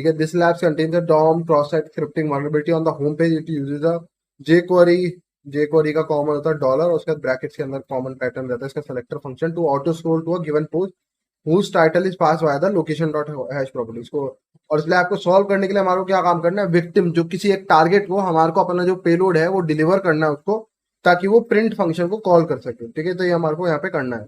है। This labs contains a DOM cross site scripting vulnerability on the home page, it uses a jQuery। jQuery का common होता है dollar, उसके बाद brackets के अंदर कॉमन पैटर्न रहता है इसका selector function to auto scroll to a given post whose title is passed via the location dot hash properties को। और इसलिए आपको सॉल्व करने के लिए हमारे को क्या काम करना है, विक्टिम जो किसी एक टारगेट को हमारे को अपना जो पेलोड है वो डिलीवर करना है उसको, ताकि वो प्रिंट फंक्शन को कॉल कर सके। ठीक है, तो ये हमारे को यहाँ पे करना है।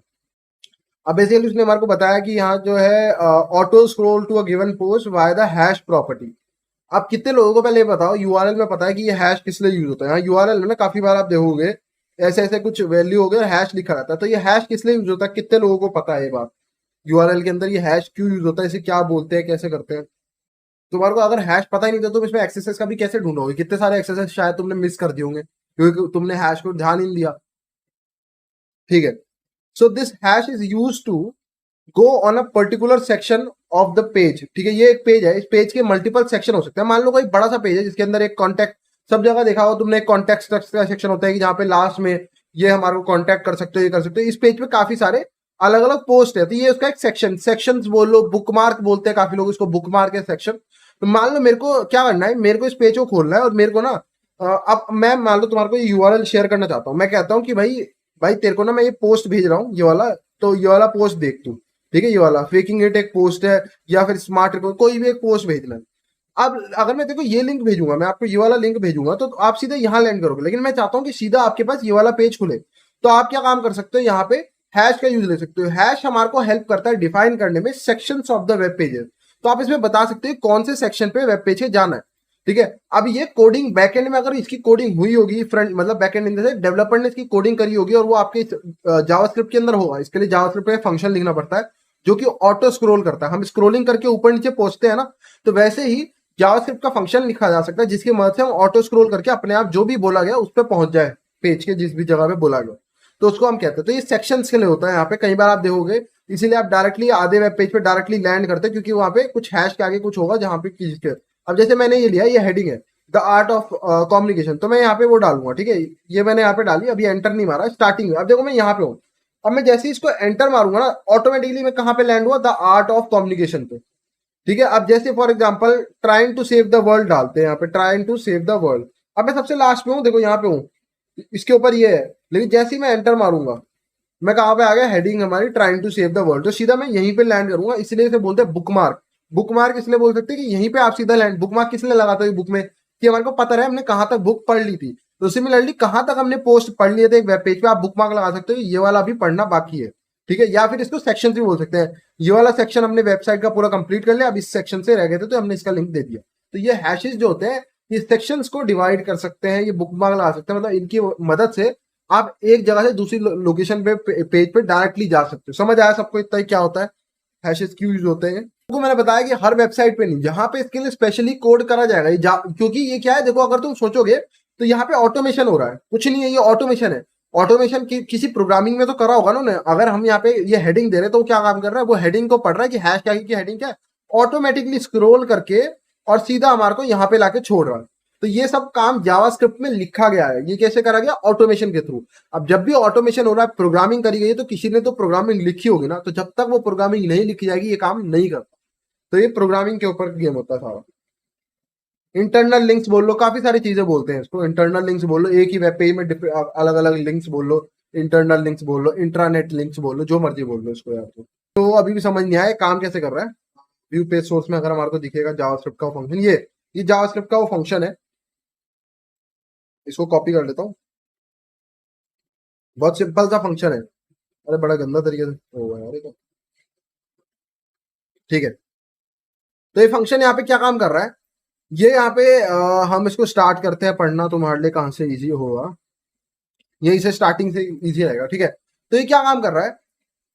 अब बेसिकली उसने हमारे को बताया कि यहाँ जो है auto scroll to a given post via the hash property. आप कितने लोगों को पहले ये बताओ यूआरएल में पता है कि ये हैश किस लिए यूज होता है। यहाँ यूआरएल में ना काफी बार आप देखोगे ऐसे ऐसे कुछ वैल्यू हो गया और हैश लिखा रहता है, तो ये हैश किस लिए यूज होता है, कितने लोगों को पता है ये बात, यूआरएल के अंदर ये हैश क्यों यूज होता है, इसे क्या बोलते हैं, कैसे करते हैं। तुम्हारे को अगर हैश पता ही नहीं था तो इसमें एक्सेसेस का भी कैसे ढूंढोगे, कितने सारे एक्सेसेस शायद तुमने मिस कर दिए होंगे क्योंकि तुमने हैश को ध्यान ही नहीं दिया। ठीक है, so this hash is use to go on a particular section of the page. ठीक है, ये एक पेज है, इस पेज के मल्टीपल सेक्शन हो सकते हैं। मान लो कोई बड़ा सा पेज है जिसके अंदर एक कॉन्टैक्ट, सब जगह देखा हो तुमने, एक कॉन्टैक्ट का सेक्शन होता है कि जहाँ पे लास्ट में ये हमारे को कॉन्टैक्ट कर सकते हो, ये कर सकते हो। इस पेज पे काफी सारे अलग अलग पोस्ट है, तो ये उसका एक सेक्शन, सेक्शंस बोल लो, बुकमार्क बोलते हैं काफी लोग इसको, बुकमार्क है सेक्शन। तो मान लो मेरे को क्या करना है, मेरे को इस पेज को खोलना है और मेरे को ना अब मैं मान लो तुम्हारे को ये यूआरएल शेयर करना चाहता हूँ। मैं कहता हूँ कि भाई भाई तेरे को ना मैं ये पोस्ट भेज रहा हूँ ये वाला, तो ये वाला पोस्ट देख तू। ठीक है, ये वाला फेकिंग इट एक पोस्ट है, या फिर स्मार्ट कोई भी एक पोस्ट भेजना है। अब अगर मैं देखो ये लिंक भेजूंगा, मैं आपको ये वाला लिंक भेजूंगा तो आप सीधे यहाँ लैंड करोगे, लेकिन मैं चाहता हूँ कि सीधा आपके पास ये वाला पेज खुले। तो आप क्या काम कर सकते हो, यहाँ पे हैश का यूज ले सकते हो। हैश हमारे को हेल्प करता है डिफाइन करने में sections of the web pages. तो आप इसमें बता सकते हो कौन से सेक्शन पे वेब पेज पे जाना है। ठीक है, अब ये कोडिंग बैकएंड में अगर इसकी कोडिंग हुई होगी, फ्रंट मतलब बैकएंड इन से डेवलपर ने इसकी कोडिंग करी होगी और वो आपके जावास्क्रिप्ट के अंदर होगा, इसके लिए जावास्क्रिप्ट में फंक्शन लिखना पड़ता है जो कि ऑटो स्क्रोल करता है। हम स्क्रोलिंग करके ऊपर नीचे पहुंचते हैं ना, तो वैसे ही जावास्क्रिप्ट का फंक्शन लिखा जा सकता है जिसकी मदद से हम ऑटो स्क्रोल करके अपने आप जो भी बोला गया उस पर पहुंच जाए, पेज के जिस भी जगह पे बोला गया, तो उसको हम कहते हैं। तो ये सेक्शंस के लिए होता है। यहाँ पे कई बार आप देखोगे, इसीलिए आप डायरेक्टली आधे वेब पेज पे डायरेक्टली लैंड करते हैं, क्योंकि वहां पे कुछ हैश के आगे कुछ होगा जहां पे किसके। अब जैसे मैंने ये लिया, ये हेडिंग है द आर्ट ऑफ कम्युनिकेशन, तो मैं यहाँ पे वो डालूंगा। ठीक है, ये मैंने यहाँ पे डाली, अभी एंटर नहीं मारा स्टार्टिंग में। अब देखो मैं यहाँ पे हूँ, अब मैं जैसे ही इसको एंटर मारूंगा ना, ऑटोमेटिकली मैं कहां पे लैंड हुआ, द आर्ट ऑफ कम्युनिकेशन पे। ठीक है, अब जैसे for example trying to save the world डालते हैं, यहाँ पे trying to save the world. अब मैं सबसे लास्ट में हूँ, देखो यहाँ पे हूँ, इसके ऊपर ये है, लेकिन जैसे ही मैं एंटर मारूंगा मैं कहाँ पे आ गया, हेडिंग हमारी trying to save the world, तो सीधा मैं यहीं पे लैंड करूंगा। इसलिए इसे बोलते हैं बुकमार्क। बुकमार्क इसलिए बोल सकते हैं कि यहीं पे आप सीधा लैंड, बुकमार्क किसलिए लगाते हो बुक में, कि हमारे को पता रहे हमने कहाँ तक बुक पढ़ ली थी। तो सिमिलरली कहाँ तक हमने पोस्ट पढ़ लिए थे एक वेब पेज पे, आप बुकमार्क लगा सकते हो, ये वाला भी पढ़ना बाकी है। ठीक है, या फिर इसको सेक्शन भी बोल सकते हैं, ये वाला सेक्शन हमने वेबसाइट का पूरा कंप्लीट कर लिया, अब इस सेक्शन से रह गए थे तो हमने इसका लिंक दे दिया। तो ये हैशेस जो होते हैं ये सेक्शंस को डिवाइड कर सकते हैं, ये बुकमार्क लगा सकते हैं, मतलब इनकी मदद से आप एक जगह से दूसरी लोकेशन पे पेज पे डायरेक्टली जा सकते हो। समझ आया सबको इतना ही क्या होता है, हैशेस क्यों यूज होते हैं। तो मैंने बताया कि हर वेबसाइट पे नहीं, जहां पे इसके लिए स्पेशली कोड करा जाएगा, क्योंकि ये क्या है, देखो अगर तुम सोचोगे तो यहाँ पे ऑटोमेशन हो रहा है, कुछ नहीं है, ये ऑटोमेशन है। ऑटोमेशन किसी प्रोग्रामिंग में तो करा होगा ना। अगर हम यहाँ पे ये हेडिंग दे रहे हैं तो क्या काम कर रहा है, वो हेडिंग को पढ़ रहा है कि हैश क्या की हेडिंग क्या है, ऑटोमेटिकली स्क्रोल करके और सीधा हमारे को यहाँ पे लाके छोड़ रहा है। तो ये सब काम जावास्क्रिप्ट में लिखा गया है। ये कैसे करा गया, ऑटोमेशन के थ्रू। अब जब भी ऑटोमेशन हो रहा है, प्रोग्रामिंग करी गई है, तो किसी ने तो प्रोग्रामिंग लिखी होगी ना, तो जब तक वो प्रोग्रामिंग नहीं लिखी जाएगी ये काम नहीं करता। तो ये प्रोग्रामिंग के ऊपर गेम होता है सारा। इंटरनल लिंक्स बोल लो, काफी सारी चीजें बोलते हैं इसको। इंटरनल लिंक्स बोल लो, एक ही वेब पेज में अलग अलग लिंक्स बोल लो, इंटरनल लिंक्स बोल लो, इंट्रानेट लिंक्स बोल लो, जो मर्जी बोल लो इसको यार। तो अभी भी समझ नहीं आया काम कैसे कर रहा है। व्यू पेज सोर्स में अगर हमारे को दिखेगा जावास्क्रिप्ट का फंक्शन, ये जावास्क्रिप्ट का वो फंक्शन है। इसको कॉपी कर लेता हूँ, बहुत सिंपल सा फंक्शन है। अरे बड़ा गंदा तरीके से होगा यार ये तो। ठीक है, तो ये फंक्शन यहाँ पे क्या काम कर रहा है, ये यहाँ पे हम इसको स्टार्ट करते हैं पढ़ना, तुम्हारे लिए कहाँ से इजी होगा, यही से स्टार्टिंग से इजी रहेगा। ठीक है, तो ये क्या काम कर रहा है,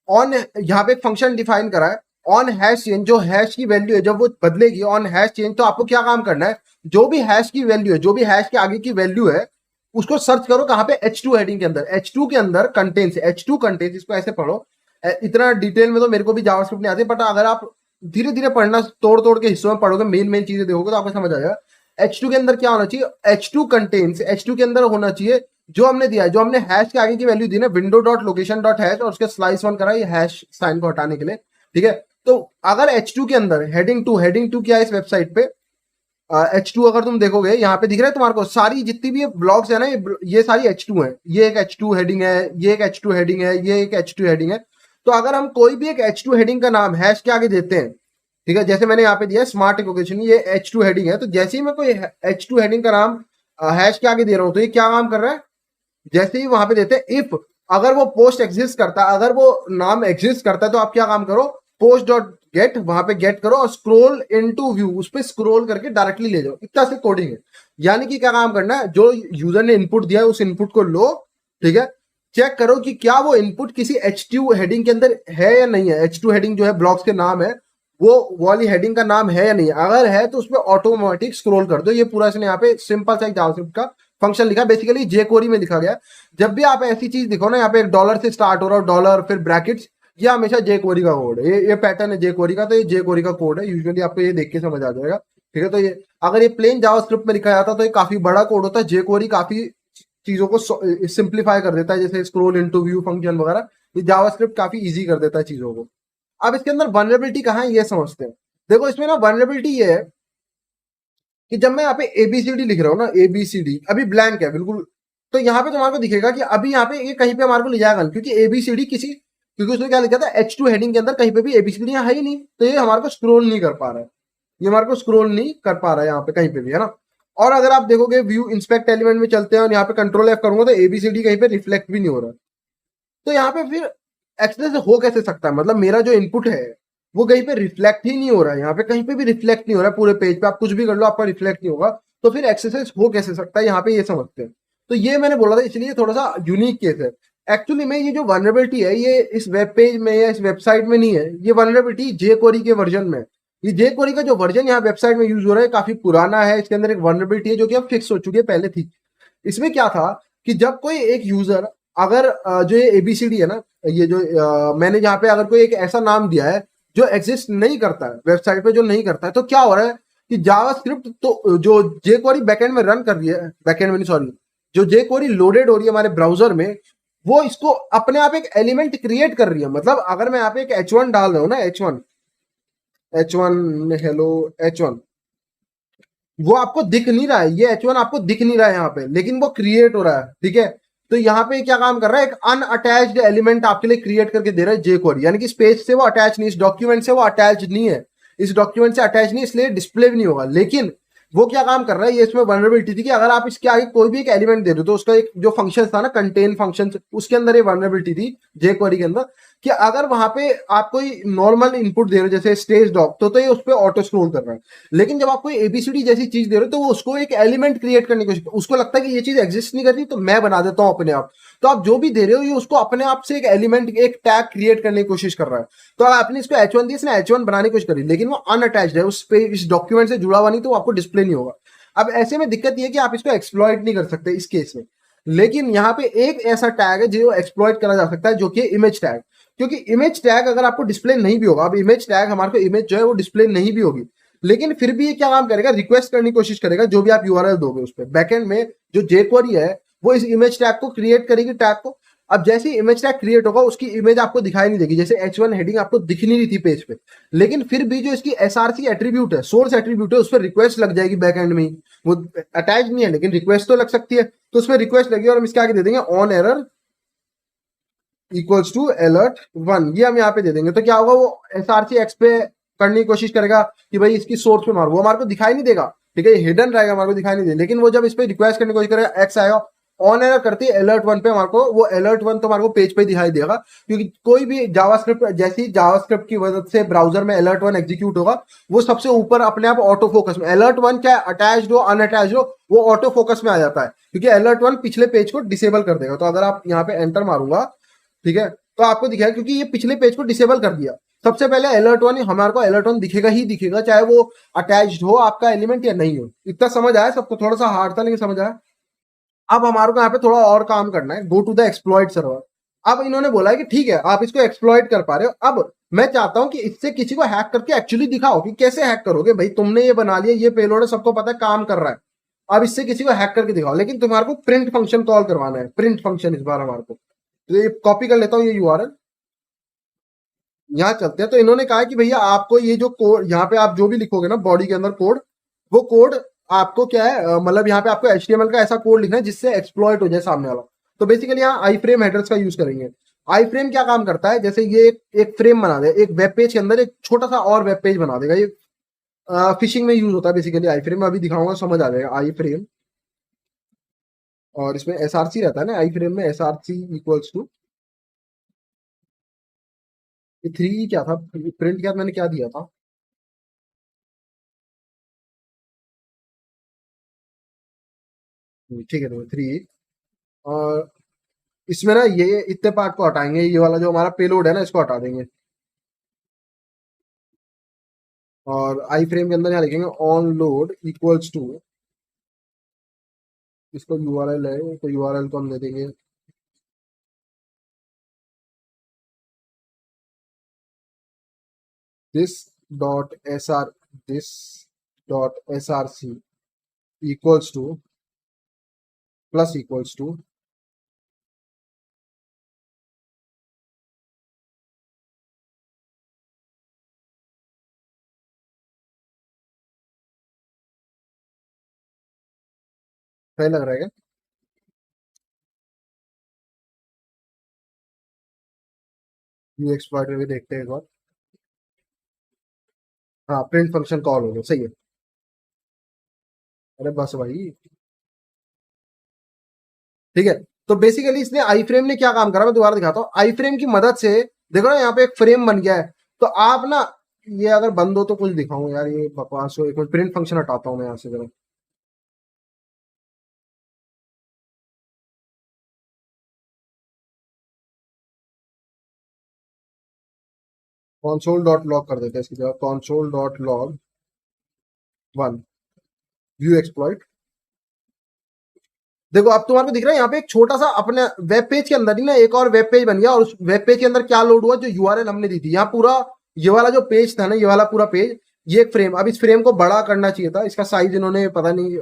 ऑन, यहाँ पे एक फंक्शन डिफाइन करा है, ऑन हैश चेंज, जो हैश की वैल्यू है जब वो बदलेगी ऑन हैश चेंज, तो आपको क्या काम करना है, जो भी हैश की वैल्यू है, जो भी हैश के आगे की वैल्यू है, उसको सर्च करो कहाँ पे, H2 हेडिंग के अंदर। H2 के अंदर कंटेंट्स, H2 कंटेंट्स, इसको ऐसे पढ़ो। इतना डिटेल में तो मेरे को भी जावास्क्रिप्ट नहीं आती, बट अगर आप धीरे धीरे पढ़ना, तोड़ तोड़ के हिस्सों में पढ़ोगे, मेन मेन चीजें देखोगे तो आपको समझ आ जाएगा। H2 के अंदर क्या होना चाहिए, H2 कंटेंट्स, H2 के अंदर होना चाहिए जो हमने दिया है, जो हमने हैश के आगे की वैल्यू दी ना, window dot location dot hash, और उसके स्लाइस वन करा ये हैश साइन को हटाने के लिए। ठीक है, तो अगर H2 के अंदर हेडिंग टू क्या है इस वेबसाइट पे, H2 अगर तुम देखोगे यहाँ पे दिख रहा है तुम्हारे को, सारी जितनी भी ब्लॉग्स है ना, ये सारी H2 है। ये एक H2 हेडिंग है, ये एक H2 हेडिंग है, ये एक H2 हेडिंग है। तो अगर हम कोई भी एक H2 हेडिंग का नाम हैश के आगे देते हैं, ठीक है, जैसे मैंने यहाँ पे दिया स्मार्ट इवोकेशन, ये H2 हेडिंग है, तो जैसे ही मैं कोई H2 हेडिंग का नाम हैश के आगे दे रहा हूँ, तो ये क्या काम कर रहा है, जैसे ही वहां पे देते हैं इफ, अगर वो पोस्ट एग्जिस्ट करता है, अगर वो नाम एग्जिस्ट करता है, तो आप क्या काम करो, पोस्ट डॉट गेट, वहां पे गेट करो और स्क्रोल इनटू व्यू, उस पर स्क्रोल करके डायरेक्टली ले जाओ। इतना से कोडिंग है। यानी कि क्या काम करना है, जो यूजर ने इनपुट दिया है उस इनपुट को लो, ठीक है, चेक करो कि क्या वो इनपुट किसी H2 हेडिंग के अंदर है या नहीं है। H2 हेडिंग जो है ब्लॉग्स के नाम है, वो वाली हेडिंग का नाम है या नहीं है। अगर है तो उसमें ऑटोमेटिक स्क्रॉल कर दो। ये पूरा इसने यहाँ पे सिंपल सा एक जावास्क्रिप्ट का फंक्शन लिखा, बेसिकली जेक्वेरी में लिखा गया। जब भी आप ऐसी चीज दिखो ना, यहाँ पे एक डॉलर से स्टार्ट हो रहा हो, डॉलर फिर ब्रैकेट्स, ये हमेशा जेक्वेरी का कोड है। ये पैटर्न है जेक्वेरी का, तो ये जेक्वेरी का कोड है। यूजुअली आपको ये देख के समझ आ जाएगा, ठीक है। तो ये अगर ये प्लेन जावास्क्रिप्ट में लिखा जाता तो ये काफी बड़ा कोड होता है। जेक्वेरी काफी चीजों को सिंप्लीफाई कर देता है, जैसे स्क्रॉल इनटू व्यू फंक्शन वगैरह। ये जावास्क्रिप्ट काफी इजी कर देता है चीजों को। अब इसके अंदर वनरेबिलिटी कहाँ है ये समझते हैं। देखो इसमें ना वनरेबिलिटी ये है कि जब मैं यहाँ पे एबीसीडी लिख रहा हूँ ना, एबीसीडी अभी ब्लैंक है बिल्कुल, तो यहाँ पे तुम्हारे को दिखेगा कि अभी यहाँ पे ये कहीं पे हमारे को ले जाएगा नहीं, क्योंकि एबीसीडी क्योंकि उसने क्या लिखा था H2 हेडिंग के अंदर कहीं पे भी एबीसीडी यहाँ है ही नहीं, तो ये हमारे को स्क्रोल नहीं कर पा रहा है। ये हमारे को स्क्रोल नहीं कर पा रहा है यहाँ पे कहीं पे भी, है ना। और अगर आप देखोगे व्यू इंस्पेक्ट एलिमेंट में चलते हैं और यहाँ पे कंट्रोल F करूंगा, तो एबीसीडी कहीं पे रिफ्लेक्ट भी नहीं हो रहा। तो यहाँ पे फिर एक्सेस हो कैसे सकता है, मतलब मेरा जो इनपुट है वो कहीं पे रिफ्लेक्ट ही नहीं हो रहा है, यहाँ पे कहीं पे भी रिफ्लेक्ट नहीं हो रहा है। पूरे पेज पे आप कुछ भी कर लो आपका रिफ्लेक्ट नहीं होगा, तो फिर एक्सेस हो कैसे सकता है, यहाँ पे ये समझते हैं। तो ये मैंने बोला था, इसलिए थोड़ा सा यूनिक केस है। एक्चुअली में ये जो वनरेबिलिटी है, ये इस वेब पेज में या इस वेबसाइट में नहीं है, ये वनरेबिलिटी जेक्वेरी के वर्जन में। ये जेक्वेरी का जो वर्जन यहाँ वेबसाइट में यूज हो रहा है काफी पुराना है। इसके अंदर एक वनरेबिलिटी है जो कि अब फिक्स हो चुकी है, पहले थी। इसमें क्या था कि जब कोई एक यूजर, अगर जो ये एबीसीडी है ना, ये जो मैंने यहाँ पे अगर कोई एक ऐसा नाम दिया है जो एग्जिस्ट नहीं करता है वेबसाइट पे, जो नहीं करता है, तो क्या हो रहा है कि जावास्क्रिप्ट तो जो जेक्वेरी बैकएंड में रन कर रही है, बैकएंड में नहीं सॉरी, जो जेक्वेरी लोडेड हो रही है हमारे ब्राउजर में, वो इसको अपने आप एक एलिमेंट क्रिएट कर रही है। मतलब अगर मैं यहाँ पे एक H1 डाल रहा हूँ ना, H1 हेलो H1, वो आपको दिख नहीं रहा है, ये H1 आपको दिख नहीं रहा है यहाँ पे, लेकिन वो क्रिएट हो रहा है, ठीक है। तो यहाँ पे क्या काम कर रहा है, एक अनअटैच्ड एलिमेंट आपके लिए क्रिएट करके दे रहा है जेक्वेरी, यानी कि इस पेज से वो अटैच नहीं, इस डॉक्यूमेंट से वो अटैच नहीं है, इस डॉक्यूमेंट से अटैच नहीं, इसलिए डिस्प्ले भी नहीं होगा। लेकिन वो क्या काम कर रहा है, ये इसमें वनरेबिलिटी थी कि अगर आप इसके आगे कोई भी एक एलिमेंट दे रहे हो, तो उसका एक जो फंक्शन था ना, कंटेन फंक्शन, उसके अंदर ये वनरेबिलिटी थी जेक्वेरी के अंदर, कि अगर वहां पे आप कोई नॉर्मल इनपुट दे रहे हो जैसे स्टेज डॉक, तो ये उस पर ऑटो स्क्रोल कर रहा है। लेकिन जब आप कोई एबीसीडी जैसी चीज दे रहे हो, तो वो उसको एक एलिमेंट क्रिएट करने की कोशिश, उसको लगता है कि ये चीज एग्जिस्ट नहीं करती, तो मैं बना देता हूँ अपने आप। तो आप जो भी दे रहे हो, ये उसको अपने आप से एक एलिमेंट, एक टैग क्रिएट करने की कोशिश कर रहा है। तो आपने इसको H1 दी, इसने H1 बनाने की कोशिश करी, लेकिन वो अनअटैच्ड है, उस पे इस डॉक्यूमेंट से जुड़ा हुआ नहीं, तो वो आपको डिस्प्ले नहीं होगा। अब ऐसे में दिक्कत ये है कि आप इसको एक्सप्लॉइट नहीं कर सकते इस केस में। लेकिन यहाँ पे एक ऐसा टैग है जो एक्सप्लॉइट करा जा सकता है, जो कि इमेज टैग। क्योंकि इमेज टैग अगर आपको डिस्प्ले नहीं भी होगा, अब इमेज टैग हमारे को इमेज जो है वो डिस्प्ले नहीं भी होगी, लेकिन फिर भी ये क्या काम करेगा, रिक्वेस्ट करने की कोशिश करेगा जो भी आप यूआरएल दोगे उस पर। बैकएंड में जो जेक्वेरी है वो इस इमेज टैग को क्रिएट करेगी, टैग को। अब जैसे ही इमेज टैग क्रिएट होगा, उसकी इमेज आपको दिखाई नहीं देगी, जैसे H1 हेडिंग आपको दिख नहीं रही थी पेज पे, लेकिन फिर भी जो इसकी एसआरसी एट्रीब्यूट है, सोर्स एट्रीब्यूट है, उस पर रिक्वेस्ट लग जाएगी बैकएंड में ही। वो अटैच नहीं है लेकिन रिक्वेस्ट तो लग सकती है, तो उसमें रिक्वेस्ट लगी और हम इसके आगे दे देंगे on error equals to alert 1, ये हम यहाँ पे दे देंगे। तो क्या होगा, वो एसआरसी एक्स पे करने की कोशिश करेगा कि भाई इसकी सोर्स पे मारो, वो हमारे को दिखाई नहीं देगा, ठीक है, हिडन रहेगा, हमारे को दिखाई नहीं देगा। लेकिन वो जब इस पे रिक्वेस्ट करने की कोशिश करेगा, एक्स आएगा, ऑन एरर करती है अलर्ट 1 पे, हमारे को वो अलर्ट 1 तो हमारे को पेज पे दिखाई देगा। क्योंकि कोई भी जावास्क्रिप्ट, जैसी जावास्क्रिप्ट की वजह से ब्राउजर में अलर्ट 1 एग्जीक्यूट होगा, वो सबसे ऊपर अपने आप ऑटो फोकस में, अलर्ट 1 चाहे अटैच्ड हो अनअटैच्ड हो, वो ऑटो फोकस में आ जाता है, क्योंकि अलर्ट 1 पिछले पेज को डिसेबल कर देगा। तो अगर आप यहाँ पे एंटर मारूंगा, ठीक है, तो आपको दिखेगा, क्योंकि ये पिछले पेज को डिसेबल कर दिया। सबसे पहले अलर्ट 1, हमारे को अलर्ट 1 दिखेगा ही दिखेगा, चाहे वो अटैच्ड हो आपका एलिमेंट या नहीं हो। इतना समझ आया सबको, थोड़ा सा हार्ड था लेकिन समझ आया। अब हमारे को यहाँ पे थोड़ा और काम करना है, go to the exploit server. अब इन्होंने बोला है कि ठीक है आप इसको एक्सप्लॉइट कर पा रहे हो, अब मैं चाहता हूं कि इससे किसी को हैक करके एक्चुअली दिखाओ कि कैसे हैक करोगे। भाई तुमने ये बना लिया, ये पेलोड है, सबको पता है काम कर रहा है, अब इससे किसी को हैक करके दिखाओ। लेकिन तुम्हारे को प्रिंट फंक्शन कॉल करवाना है, प्रिंट फंक्शन इस बार हमारे को। तो ये कॉपी कर लेता हूँ ये यूआरएल, यहाँ चलते हैं। तो इन्होंने कहा कि भैया आपको ये जो कोड यहाँ पे आप जो भी लिखोगे ना बॉडी के अंदर कोड, वो कोड आपको क्या है, मतलब यहाँ पे आपको HTML का ऐसा कोड लिखना है जिससे एक्सप्लॉइट हो जाए सामने वाला। तो बेसिकली यहाँ आई फ्रेम हेडर्स का यूज करेंगे। आई फ्रेम क्या काम करता है, जैसे ये एक फ्रेम बना दे, एक वेब पेज के अंदर एक छोटा सा और वेब पेज बना देगा। ये फिशिंग में यूज होता है बेसिकली आई फ्रेम, अभी दिखाऊंगा समझ आ जाएगा आई फ्रेम। और इसमें SRC रहता है ना आई फ्रेम में, SRC इक्वल्स टू, ये 3 क्या था, प्रिंट क्या मैंने क्या दिया था, ठीक है, तो 3। और इसमें ना ये इतने पार्ट को हटाएंगे, ये वाला जो हमारा पेलोड है ना इसको हटा देंगे। और आई फ्रेम के अंदर यहाँ लिखेंगे ऑन लोड इक्वल्स टू, इसको यूआरएल है तो यूआरएल को हम दे देंगे this dot S R, this dot S R C equals to plus equals to, सही लग रहा है क्या? यू एक्सप्लॉइट भी देखते हैं एक बार। हाँ प्रिंट फंक्शन कॉल हो गया, सही है। अरे बस भाई, ठीक है। तो बेसिकली इसने आई फ्रेम ने क्या काम करा, मैं दोबारा दिखाता हूँ। आई फ्रेम की मदद से देखो ना यहाँ पे एक फ्रेम बन गया है। तो आप ना, ये अगर बंद हो तो कुछ दिखाऊं यार, ये बकवास हो, एक मिनट प्रिंट फंक्शन हटाता हूँ मैं यहाँ से जरा। कॉन्सोल डॉट लॉग कर देते हैं इसकी जगह, console dot log 1 view exploit. देखो अब तुम्हारे को दिख रहा है यहाँ पे एक छोटा सा अपने वेब पेज के अंदर ही ना एक और वेब पेज बन गया, और उस वेब पेज के अंदर क्या लोड हुआ, जो यूआरएल हमने दी थी। यहाँ पूरा ये वाला जो पेज था ना, ये वाला पूरा पेज, ये एक फ्रेम, अब इस फ्रेम को बड़ा करना चाहिए था, इसका साइज इन्होंने पता नहीं,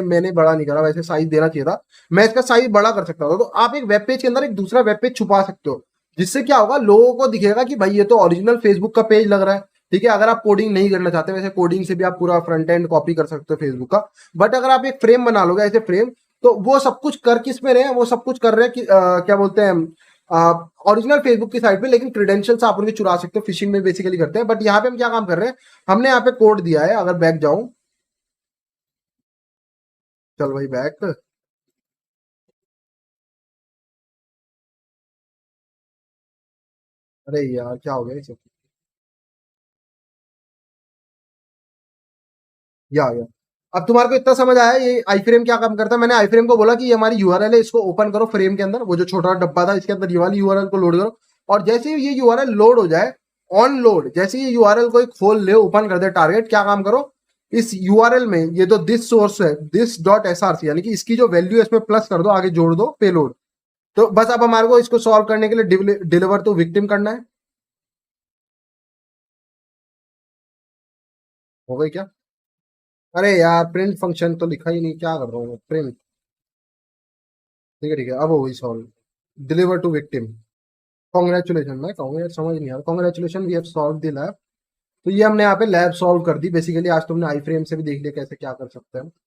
मैंने बड़ा नहीं करा, वैसे साइज देना चाहिए था। मैं इसका साइज बड़ा कर सकता था। तो आप एक वेब पेज के अंदर एक दूसरा वेब पेज छुपा सकते हो, जिससे क्या होगा, लोगों को दिखेगा कि भाई ये तो ओरिजिनल फेसबुक का पेज लग रहा है। ठीक है, अगर आप कोडिंग नहीं करना चाहते, वैसे कोडिंग से भी आप पूरा फ्रंट एंड कॉपी कर सकते हो फेसबुक का, बट अगर आप एक फ्रेम बना लोगे ऐसे फ्रेम, तो वो सब कुछ कर किस में रहे हैं, वो सब कुछ कर रहे हैं कि क्या बोलते हैं, ओरिजिनल फेसबुक की साइट पे, लेकिन क्रेडेंशियल्स आप उनके चुरा सकते हो, फिशिंग में बेसिकली करते हैं। बट यहाँ पे हम क्या काम कर रहे हैं, हमने यहाँ पे कोड दिया है, अगर बैक जाऊं, चल भाई बैक, अरे यार क्या हो गया इसे, या अब तुम्हारे को इतना समझ आया ये आई फ्रेम क्या काम करता है। मैंने आई फ्रेम को बोला कि ये हमारी यूआरएल है, इसको ओपन करो फ्रेम के अंदर, वो जो छोटा डब्बा था इसके अंदर ये वाली यूआरएल को लोड करो। और जैसे ही ये यूआरएल लोड हो जाए, ऑन लोड, जैसे ही ये यूआरएल को एक खोल ले, ओपन कर दे टारगेट, क्या काम करो, इस यूआरएल में ये तो दिस सोर्स है, this dot S R C, यानी कि इसकी जो वैल्यू है इसमें प्लस कर दो, आगे जोड़ दो पेलोड। तो बस अब हमारे को इसको सॉल्व करने के लिए डिलीवर टू विक्टिम करना है। हो गई क्या? अरे यार प्रिंट फंक्शन तो लिखा ही नहीं, क्या कर रहा हूँ मैं, प्रिंट, ठीक है ठीक है, अब हो गई solve, deliver to victim. Congratulation, मैं कहूँगा यार समझ नहीं आ रहा, congratulation we have solve the lab. तो ये हमने यहाँ पे लैब सॉल्व कर दी बेसिकली। आज तुमने आई फ्रेम से भी देख लिया कैसे क्या कर सकते हैं।